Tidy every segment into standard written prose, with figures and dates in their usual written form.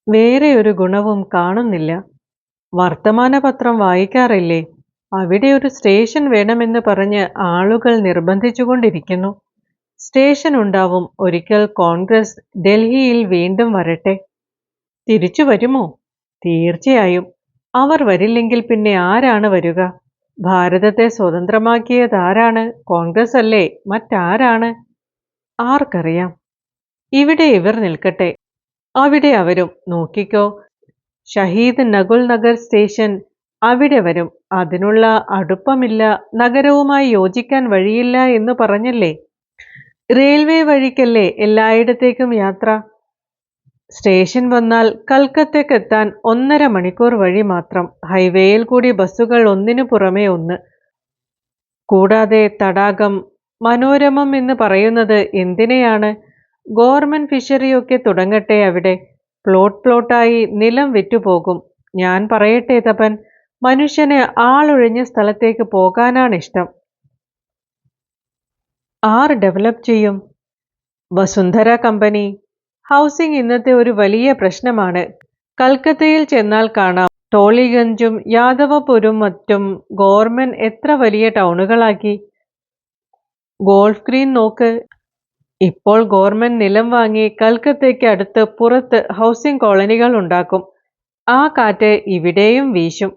വേറെ ഒരു ഗുണവും കാണുന്നില്ല. വർത്തമാനപത്രം വായിക്കാറില്ലേ? അവിടെ ഒരു സ്റ്റേഷൻ വേണമെന്ന് പറഞ്ഞ് ആളുകൾ നിർബന്ധിച്ചുകൊണ്ടിരിക്കുന്നു. സ്റ്റേഷൻ ഉണ്ടാവും. ഒരിക്കൽ കോൺഗ്രസ് ഡൽഹിയിൽ വീണ്ടും വരട്ടെ. തിരിച്ചു വരുമോ? തീർച്ചയായും. അവർ വരില്ലെങ്കിൽ പിന്നെ ആരാണ് വരുക? ഭാരതത്തെ സ്വതന്ത്രമാക്കിയതാരാണ്? കോൺഗ്രസ് അല്ലേ? മറ്റാരാണ്? ആർക്കറിയാം. ഇവിടെ ഇവർ നിൽക്കട്ടെ, അവിടെ അവരും. നോക്കിക്കോ, ഷഹീദ് നകുൽ നഗർ സ്റ്റേഷൻ അവിടെ വരും. അതിനുള്ള അടുപ്പമില്ല, നഗരവുമായി യോജിക്കാൻ വഴിയില്ല എന്ന് പറഞ്ഞല്ലേ? റെയിൽവേ വഴിക്കല്ലേ എല്ലായിടത്തേക്കും യാത്ര. സ്റ്റേഷൻ വന്നാൽ കൽക്കത്തക്കെത്താൻ 1.5 മണിക്കൂർ വഴി മാത്രം. ഹൈവേയിൽ കൂടി ബസ്സുകൾ ഒന്നിനു പുറമെ ഒന്ന്. കൂടാതെ തടാകം മനോരമം എന്ന് പറയുന്നത് എന്തിനെയാണ്? ഗവൺമെന്റ് ഫിഷറിയൊക്കെ തുടങ്ങട്ടെ അവിടെ. പ്ലോട്ടായി നിലം വിറ്റുപോകും. ഞാൻ പറയട്ടെ തപൻ, മനുഷ്യന് ആളൊഴിഞ്ഞ സ്ഥലത്തേക്ക് പോകാനാണിഷ്ടം. ആർ ഡെവലപ്പ് ചെയ്യും? വസുന്ധര കമ്പനി. ഹൗസിംഗ് ഇന്നത്തെ ഒരു വലിയ പ്രശ്നമാണ്. കൽക്കത്തയിൽ ചെന്നാൽ കാണാം, ടോളിഗഞ്ചും യാദവപുരും മറ്റും ഗവൺമെന്റ് എത്ര വലിയ ടൗണുകളാക്കി. ഗോൾഫ് ഗ്രീൻ നോക്ക്. ഇപ്പോൾ ഗവൺമെന്റ് നിലം വാങ്ങി കൽക്കത്തയ്ക്ക് അടുത്ത് പുറത്ത് ഹൗസിംഗ് കോളനികൾ ഉണ്ടാക്കും. ആ കാറ്റ് ഇവിടെയും വീശും.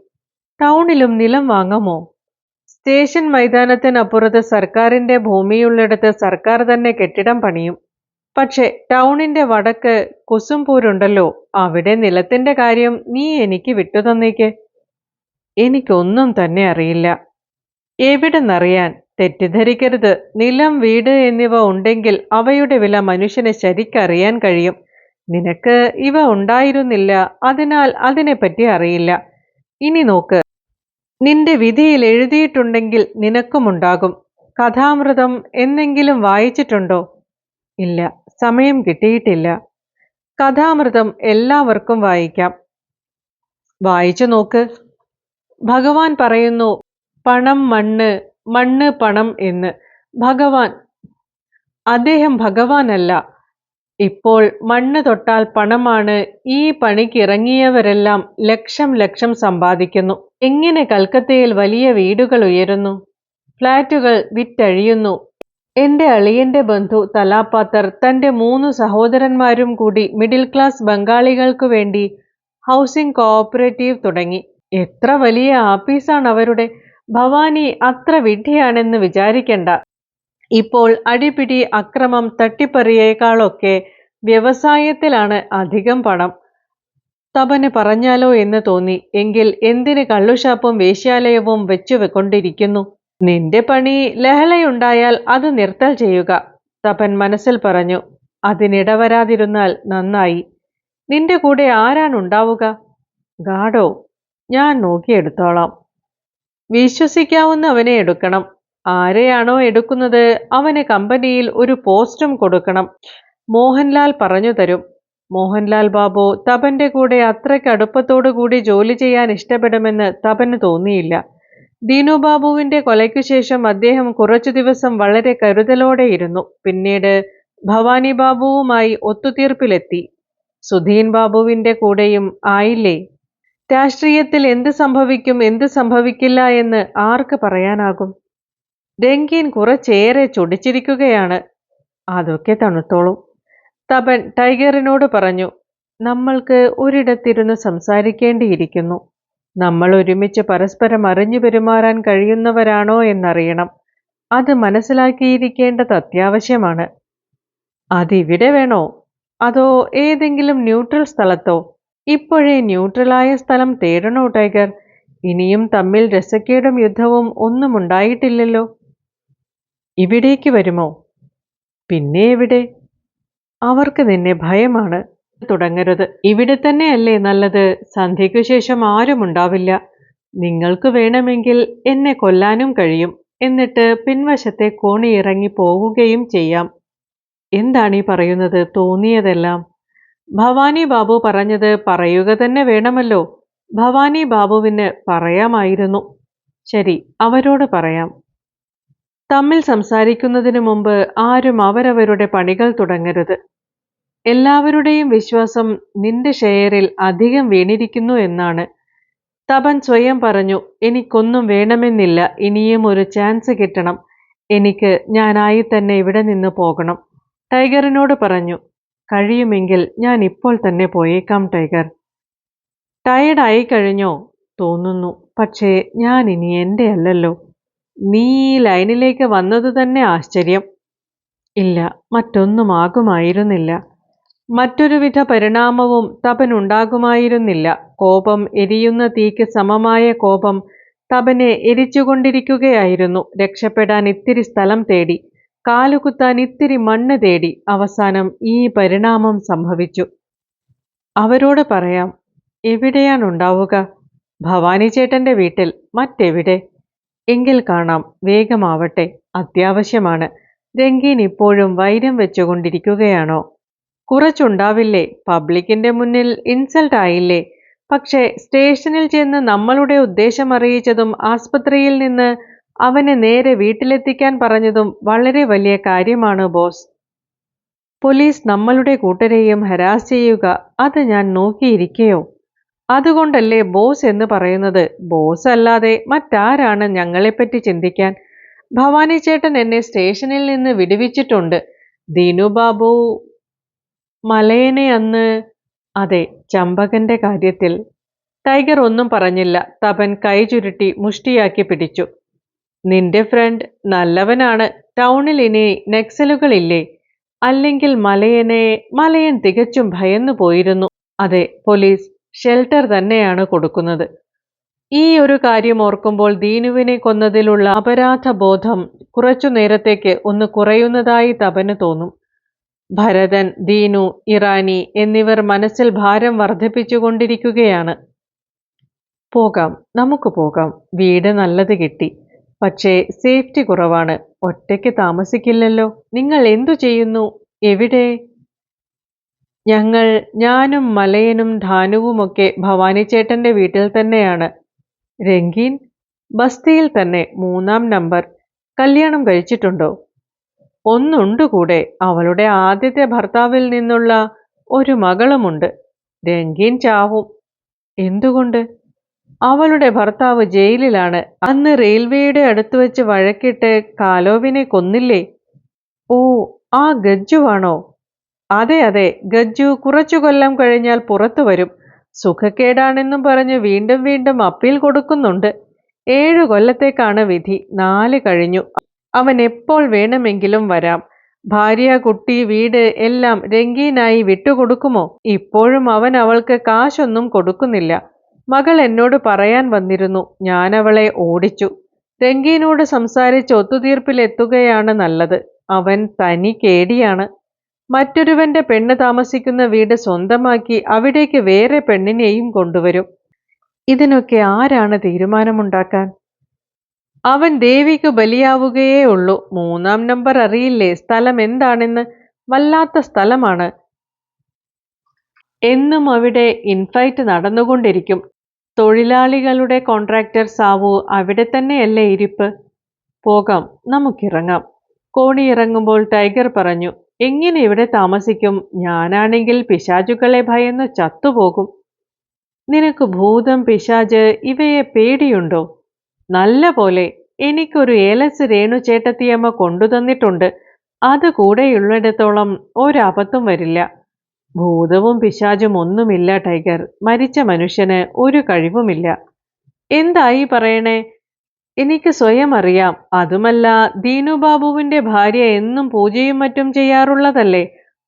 ടൗണിലും നിലം വാങ്ങുമോ? സ്റ്റേഷൻ മൈതാനത്തിനപ്പുറത്ത് സർക്കാരിന്റെ ഭൂമിയുള്ളിടത്ത് സർക്കാർ തന്നെ കെട്ടിടം പണിയും. പക്ഷെ ടൗണിന്റെ വടക്ക് കുസുംപൂരുണ്ടല്ലോ, അവിടെ നിലത്തിന്റെ കാര്യം നീ എനിക്ക് വിട്ടുതന്നേക്ക്. എനിക്കൊന്നും തന്നെ അറിയില്ല. എവിടെന്നറിയാൻ? തെറ്റിദ്ധരിക്കരുത്. നിലം, വീട് എന്നിവ ഉണ്ടെങ്കിൽ അവയുടെ വില മനുഷ്യന് ശരിക്കറിയാൻ കഴിയും. നിനക്ക് ഇവ ഉണ്ടായിരുന്നില്ല, അതിനാൽ അതിനെപ്പറ്റി അറിയില്ല. ഇനി നോക്ക്, നിന്റെ വിധിയിൽ എഴുതിയിട്ടുണ്ടെങ്കിൽ നിനക്കുമുണ്ടാകും. കഥാമൃതം എന്നെങ്കിലും വായിച്ചിട്ടുണ്ടോ? ഇല്ല, സമയം കിട്ടിയിട്ടില്ല. കഥാമൃതം എല്ലാവർക്കും വായിക്കാം. വായിച്ചു നോക്ക്. ഭഗവാൻ പറയുന്നു, പണം മണ്ണ്, മണ്ണ് പണം എന്ന്. ഭഗവാൻ, അദ്ദേഹം ഭഗവാനല്ല. ഇപ്പോൾ മണ്ണ് തൊട്ടാൽ പണമാണ്. ഈ പണിക്കിറങ്ങിയവരെല്ലാം ലക്ഷം ലക്ഷം സമ്പാദിക്കുന്നു. എങ്ങനെ കൽക്കത്തയിൽ വലിയ വീടുകൾ ഉയരുന്നു, ഫ്ലാറ്റുകൾ വിറ്റഴിയുന്നു. എന്റെ അളിയന്റെ ബന്ധു തലാപ്പാത്തർ തന്റെ 3 സഹോദരന്മാരും കൂടി മിഡിൽ ക്ലാസ് ബംഗാളികൾക്കു വേണ്ടി ഹൗസിംഗ് കോഓപ്പറേറ്റീവ് തുടങ്ങി. എത്ര വലിയ ആപ്പീസാണ് അവരുടെ. ഭവാനി അത്ര വിഡ്ഢിയാണെന്ന് വിചാരിക്കണ്ട. ഇപ്പോൾ അടിപിടി, അക്രമം, തട്ടിപ്പറിയേക്കാളൊക്കെ വ്യവസായത്തിലാണ് അധികം പണം. തപന് പറഞ്ഞാലോ എന്ന് തോന്നി. എങ്കിൽ എന്തിന് കള്ളുഷാപ്പും വേശ്യാലയവും വെച്ചുകൊണ്ടിരിക്കുന്നു? നിന്റെ പണി ലഹളയുണ്ടായാൽ അത് നിർത്തൽ ചെയ്യുക, തപൻ മനസ്സിൽ പറഞ്ഞു. അതിനിടവരാതിരുന്നാൽ നന്നായി. നിന്റെ കൂടെ ആരാണുണ്ടാവുക? ഗാഡോ. ഞാൻ നോക്കിയെടുത്തോളാം. വിശ്വസിക്കാവുന്നവനെ എടുക്കണം. ആരെയാണോ എടുക്കുന്നത് അവന് കമ്പനിയിൽ ഒരു പോസ്റ്റും കൊടുക്കണം. മോഹൻലാൽ പറഞ്ഞു തരും. മോഹൻലാൽ ബാബു തപന്റെ കൂടെ അത്രയ്ക്ക് അടുപ്പത്തോടു കൂടി ജോലി ചെയ്യാൻ ഇഷ്ടപ്പെടുമെന്ന് തപന് തോന്നിയില്ല. ദീനുബാബുവിന്റെ കൊലയ്ക്കു ശേഷം അദ്ദേഹം കുറച്ചു ദിവസം വളരെ കരുതലോടെയിരുന്നു. പിന്നീട് ഭവാനി ബാബുവുമായി ഒത്തുതീർപ്പിലെത്തി. സുധീൻ ബാബുവിന്റെ കൂടെയും ആയില്ലേ? രാഷ്ട്രീയത്തിൽ എന്ത് സംഭവിക്കും, എന്ത് സംഭവിക്കില്ല എന്ന് ആർക്ക് പറയാനാകും? രംഗീൻ കുറച്ചേറെ ചൊടിച്ചിരിക്കുകയാണ്. അതൊക്കെ തണുത്തോളും. തപൻ ടൈഗറിനോട് പറഞ്ഞു. നമ്മൾക്ക് ഒരിടത്തിരുന്ന് സംസാരിക്കേണ്ടിയിരിക്കുന്നു. നമ്മൾ ഒരുമിച്ച് പരസ്പരം അറിഞ്ഞു പെരുമാറാൻ കഴിയുന്നവരാണോ എന്നറിയണം. അത് മനസ്സിലാക്കിയിരിക്കേണ്ടത് അത്യാവശ്യമാണ്. അതിവിടെ വേണോ, അതോ ഏതെങ്കിലും ന്യൂട്രൽ സ്ഥലത്തോ? ഇപ്പോഴേ ന്യൂട്രലായ സ്ഥലം തേടണോ ടൈഗർ? ഇനിയും തമ്മിൽ രസക്കേടും യുദ്ധവും ഒന്നും ഉണ്ടായിട്ടില്ലല്ലോ. ഇവിടേക്ക് വരുമോ? പിന്നെ എവിടെ? അവർക്ക് നിന്നെ ഭയമാണ്. തുടങ്ങരുത്. ഇവിടെ തന്നെയല്ലേ നല്ലത്. സന്ധ്യയ്ക്കു ശേഷം ആരും ഉണ്ടാവില്ല. നിങ്ങൾക്ക് വേണമെങ്കിൽ എന്നെ കൊല്ലാനും കഴിയും. എന്നിട്ട് പിൻവശത്തെ കോണി ഇറങ്ങി പോവുകയും ചെയ്യാം. എന്താണീ പറയുന്നത്? തോന്നിയതെല്ലാം. ഭവാനി ബാബു പറഞ്ഞത് പറയുക തന്നെ വേണമല്ലോ. ഭവാനി ബാബുവിന് പറയാമായിരുന്നു. ശരി, അവരോട് പറയാം. തമ്മിൽ സംസാരിക്കുന്നതിനു മുമ്പ് ആരും അവരവരുടെ പണികൾ തുടങ്ങരുത്. എല്ലാവരുടെയും വിശ്വാസം നിന്റെ ഷെയറിൽ അധികം വീണിരിക്കുന്നു എന്നാണ്. തപൻ സ്വയം പറഞ്ഞു. എനിക്കൊന്നും വേണമെന്നില്ല, ഇനിയും ഒരു ചാൻസ് കിട്ടണം. എനിക്ക് ഞാനായി തന്നെ ഇവിടെ നിന്ന് പോകണം. ടൈഗറിനോട് പറഞ്ഞു. കഴിയുമെങ്കിൽ ഞാൻ ഇപ്പോൾ തന്നെ പോയേക്കാം ടൈഗർ. ടയർഡായി കഴിഞ്ഞോ? തോന്നുന്നു. പക്ഷേ ഞാൻ ഇനി എൻ്റെ അല്ലല്ലോ. നീ ഈ ലൈനിലേക്ക് വന്നത് തന്നെ ആശ്ചര്യം. ഇല്ല, മറ്റൊന്നുമാകുമായിരുന്നില്ല. മറ്റൊരുവിധ പരിണാമവും തപനുണ്ടാകുമായിരുന്നില്ല. കോപം, എരിയുന്ന തീക്ക് സമമായ കോപം തപനെ എരിച്ചുകൊണ്ടിരിക്കുകയായിരുന്നു. രക്ഷപ്പെടാൻ ഇത്തിരി സ്ഥലം തേടി, കാലുകുത്താൻ ഇത്തിരി മണ്ണ് തേടി അവസാനം ഈ പരിണാമം സംഭവിച്ചു. അവരോട് പറയാം. എവിടെയാണുണ്ടാവുക? ഭവാനി ചേട്ടന്റെ വീട്ടിൽ. മറ്റെവിടെ? എങ്കിൽ കാണാം. വേഗമാവട്ടെ, അത്യാവശ്യമാണ്. രംഗീൻ ഇപ്പോഴും വൈരം വെച്ചുകൊണ്ടിരിക്കുകയാണോ? കുറച്ചുണ്ടാവില്ലേ? പബ്ലിക്കിന്റെ മുന്നിൽ ഇൻസൾട്ട് ആയില്ലേ? പക്ഷേ സ്റ്റേഷനിൽ ചെന്ന് നമ്മളുടെ ഉദ്ദേശം അറിയിച്ചതും ആസ്പത്രിയിൽ നിന്ന് അവനെ നേരെ വീട്ടിലെത്തിക്കാൻ പറഞ്ഞതും വളരെ വലിയ കാര്യമാണ് ബോസ്. പോലീസ് നമ്മളുടെ കൂട്ടരെയും ഹരാസ് ചെയ്യുക, അത് ഞാൻ നോക്കിയിരിക്കയോ? അതുകൊണ്ടല്ലേ ബോസ് എന്ന് പറയുന്നത്. ബോസ് അല്ലാതെ മറ്റാരാണ് ഞങ്ങളെപ്പറ്റി ചിന്തിക്കാൻ? ഭവാനി ചേട്ടൻ എന്നെ സ്റ്റേഷനിൽ നിന്ന് വിടുവിച്ചിട്ടുണ്ട്. ദീനുബാബു മലയനെ അന്ന്. അതെ, ചമ്പകന്റെ കാര്യത്തിൽ. ടൈഗർ ഒന്നും പറഞ്ഞില്ല. തപൻ കൈ ചുരുട്ടി മുഷ്ടിയാക്കി പിടിച്ചു. നിന്റെ ഫ്രണ്ട് നല്ലവനാണ്. ടൗണിൽ ഇനി നക്സലുകളില്ലേ? അല്ലെങ്കിൽ മലയൻ തികച്ചും ഭയന്നു പോയിരുന്നു. അതെ, പോലീസ് ഷെൽട്ടർ തന്നെയാണ് കൊടുക്കുന്നത്. ഈ ഒരു കാര്യം ഓർക്കുമ്പോൾ ദീനുവിനെ കൊന്നതിലുള്ള അപരാധബോധം കുറച്ചു നേരത്തേക്ക് ഒന്ന് കുറയുന്നതായി തപന് തോന്നും. ഭരതൻ, ദീനു, ഇറാനി എന്നിവർ മനസ്സിൽ ഭാരം വർദ്ധിപ്പിച്ചുകൊണ്ടിരിക്കുകയാണ്. പോകാം, നമുക്ക് പോകാം. വീട് നല്ലത് കിട്ടി. പക്ഷേ സേഫ്റ്റി കുറവാണ്. ഒറ്റയ്ക്ക് താമസിക്കില്ലല്ലോ. നിങ്ങൾ എന്തു ചെയ്യുന്നു? എവിടെ? ഞാനും മലയനും ധാനുവുമൊക്കെ ഭവാനി ചേട്ടന്റെ വീട്ടിൽ തന്നെയാണ്. രംഗീൻ? ബസ്തിയിൽ തന്നെ, 3-ാം നമ്പർ. കല്യാണം കഴിച്ചിട്ടുണ്ടോ? ഒന്നുണ്ട് കൂടെ. അവളുടെ ആദ്യത്തെ ഭർത്താവിൽ നിന്നുള്ള ഒരു മകളുമുണ്ട്. രംഗീൻ ചാവും. എന്തുകൊണ്ട്? അവളുടെ ഭർത്താവ് ജയിലിലാണ്. അന്ന് റെയിൽവേയുടെ അടുത്ത് വെച്ച് വഴക്കിട്ട് കാലോവിനെ കൊന്നില്ലേ? ഓ, ആ ഗജ്ജുവാണോ? അതെ അതെ, ഗജ്ജു കുറച്ചു കൊല്ലം കഴിഞ്ഞാൽ പുറത്തു വരും. സുഖക്കേടാണെന്നും പറഞ്ഞ് വീണ്ടും വീണ്ടും അപ്പീൽ കൊടുക്കുന്നുണ്ട്. 7 കൊല്ലത്തേക്കാണ് വിധി. 4 കഴിഞ്ഞു. അവൻ എപ്പോൾ വേണമെങ്കിലും വരാം. ഭാര്യ, കുട്ടി, വീട് എല്ലാം രംഗീനായി വിട്ടുകൊടുക്കുമോ? ഇപ്പോഴും അവൻ അവൾക്ക് കാശൊന്നും കൊടുക്കുന്നില്ല. മകൾ എന്നോട് പറയാൻ വന്നിരുന്നു. ഞാൻ അവളെ ഓടിച്ചു. രംഗീനോട് സംസാരിച്ച് ഒത്തുതീർപ്പിലെത്തുകയാണ് നല്ലത്. അവൻ തനി കേടിയാണ്. മറ്റൊരുവന്റെ പെണ്ണ് താമസിക്കുന്ന വീട് സ്വന്തമാക്കി അവിടേക്ക് വേറെ പെണ്ണിനെയും കൊണ്ടുവരും. ഇതിനൊക്കെ ആരാണ് തീരുമാനമുണ്ടാക്കാൻ? അവൻ ദേവിക്ക് ബലിയാവുകയേ ഉള്ളൂ. 3-ാം നമ്പർ അറിയില്ലേ സ്ഥലം എന്താണെന്ന്? വല്ലാത്ത സ്ഥലമാണ്. എന്നും അവിടെ ഇൻഫൈറ്റ് നടന്നുകൊണ്ടിരിക്കും. തൊഴിലാളികളുടെ കോൺട്രാക്ടർ സാവു അവിടെ തന്നെയല്ലേ ഇരിപ്പ്? പോകാം, നമുക്കിറങ്ങാം. കോണിയിറങ്ങുമ്പോൾ ടൈഗർ പറഞ്ഞു. എങ്ങനെ ഇവിടെ താമസിക്കും? ഞാനാണെങ്കിൽ പിശാചുക്കളെ ഭയന്ന് ചത്തുപോകും. നിനക്ക് ഭൂതം, പിശാച് ഇവയെ പേടിയുണ്ടോ? നല്ല പോലെ. എനിക്കൊരു ഏലസ് രേണു ചേട്ടത്തിയമ്മ കൊണ്ടുതന്നിട്ടുണ്ട്. അത് കൂടെയുള്ളിടത്തോളം ഒരബദ്ധം വരില്ല. ഭൂതവും പിശാചും ഒന്നുമില്ല ടൈഗർ. മരിച്ച മനുഷ്യന് ഒരു കഴിവുമില്ല. എന്തായി പറയണേ? എനിക്ക് സ്വയം അറിയാം. അതുമല്ല, ദീനുബാബുവിന്റെ ഭാര്യ എന്നും പൂജയും മറ്റും ചെയ്യാറുള്ളതല്ലേ.